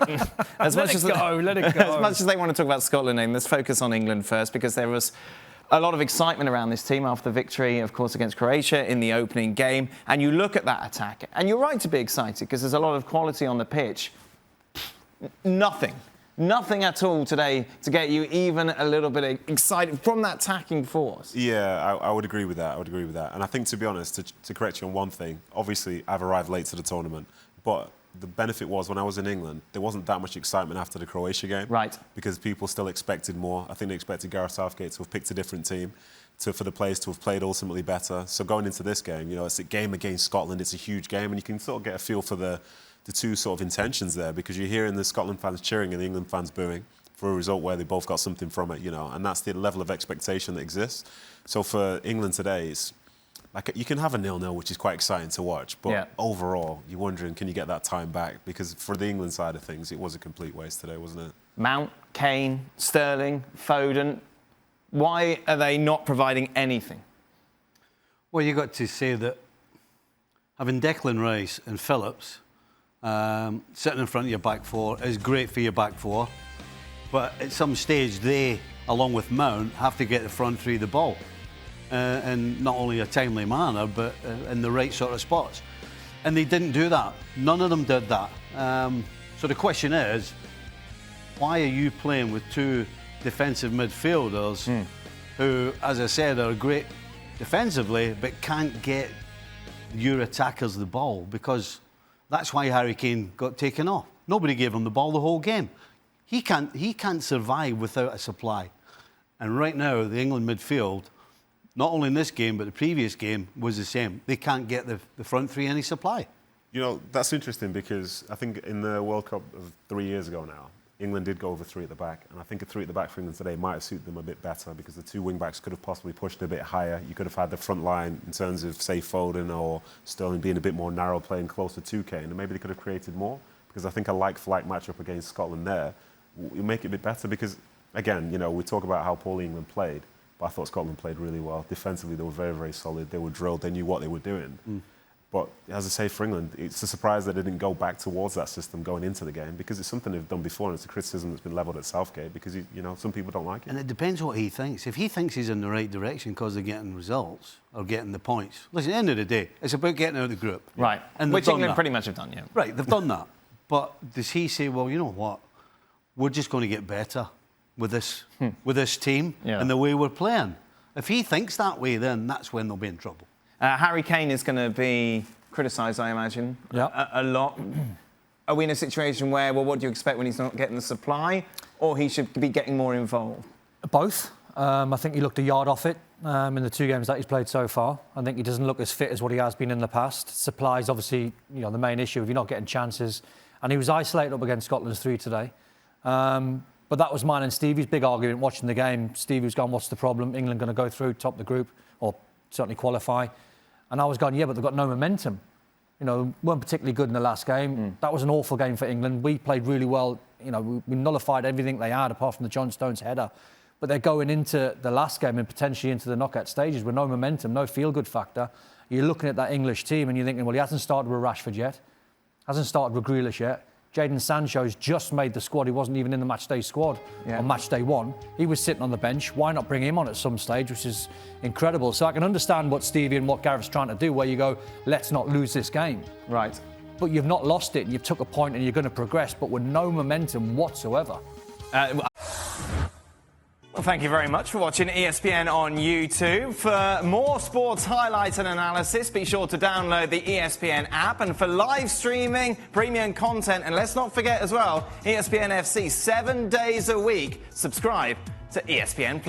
Let it go. As much as they want to talk about Scotland, let's focus on England first, because there was a lot of excitement around this team after the victory, of course, against Croatia in the opening game. And you look at that attack, and you're right to be excited, because there's a lot of quality on the pitch. Nothing at all today to get you even a little bit excited from that attacking force. Yeah, I would agree with that. And I think, to be honest, to correct you on one thing, obviously I've arrived late to the tournament, but the benefit was when I was in England, there wasn't that much excitement after the Croatia game. Right. Because people still expected more. I think they expected Gareth Southgate to have picked a different team, for the players to have played ultimately better. So going into this game, it's a game against Scotland. It's a huge game, and you can sort of get a feel for the two sort of intentions there, because you're hearing the Scotland fans cheering and the England fans booing for a result where they both got something from it, and that's the level of expectation that exists. So for England today, it's like you can have a 0-0, which is quite exciting to watch, but overall, you're wondering, can you get that time back? Because for the England side of things, it was a complete waste today, wasn't it? Mount, Kane, Sterling, Foden, why are they not providing anything? Well, you've got to say that having Declan Rice and Phillips sitting in front of your back four is great for your back four, but at some stage they, along with Mount, have to get the front three the ball in not only a timely manner, but in the right sort of spots. And they didn't do that. None of them did that. So the question is, why are you playing with two defensive midfielders who, as I said, are great defensively, but can't get your attackers the ball? Because that's why Harry Kane got taken off. Nobody gave him the ball the whole game. He can't survive without a supply. And right now, the England midfield, not only in this game, but the previous game, was the same. They can't get the front three any supply. That's interesting, because I think in the World Cup of 3 years ago now, England did go over three at the back, and I think a three at the back for England today might have suited them a bit better, because the two wing-backs could have possibly pushed a bit higher. You could have had the front line in terms of, say, Foden or Sterling being a bit more narrow, playing closer to Kane, and maybe they could have created more, because I think a like-for-like matchup against Scotland there will make it a bit better, because, again, we talk about how poorly England played, but I thought Scotland played really well. Defensively, they were very, very solid. They were drilled. They knew what they were doing. But as I say, for England, it's a surprise they didn't go back towards that system going into the game, because it's something they've done before, and it's a criticism that's been levelled at Southgate, because some people don't like it. And it depends what he thinks. If he thinks he's in the right direction because they're getting results or getting the points, listen, at the end of the day, it's about getting out of the group. Right, and which England pretty much have done, yeah. Right, they've done that. But does he say, well, you know what, we're just going to get better with this team and the way we're playing? If he thinks that way, then that's when they'll be in trouble. Harry Kane is going to be criticised, I imagine, a lot. Are we in a situation where, well, what do you expect when he's not getting the supply, or he should be getting more involved? Both. I think he looked a yard off it in the 2 games that he's played so far. I think he doesn't look as fit as what he has been in the past. Supply is obviously, the main issue if you're not getting chances. And he was isolated up against Scotland's 3 today. But that was mine and Stevie's big argument watching the game. Stevie was going, what's the problem? England going to go through, top the group, or certainly qualify. And I was going, yeah, but they've got no momentum. Weren't particularly good in the last game. That was an awful game for England. We played really well. We nullified everything they had apart from the John Stones header. But they're going into the last game and potentially into the knockout stages with no momentum, no feel-good factor. You're looking at that English team and you're thinking, well, he hasn't started with Rashford yet. Hasn't started with Grealish yet. Jadon Sancho's just made the squad. He wasn't even in the matchday squad on matchday 1. He was sitting on the bench. Why not bring him on at some stage, which is incredible. So I can understand what Stevie and what Gareth's trying to do, where you go, let's not lose this game. Right. But you've not lost it, and you've took a point and you're going to progress, but with no momentum whatsoever. Well, thank you very much for watching ESPN on YouTube. For more sports highlights and analysis, be sure to download the ESPN app. And for live streaming, premium content, and let's not forget as well, ESPN FC 7 days a week. Subscribe to ESPN+.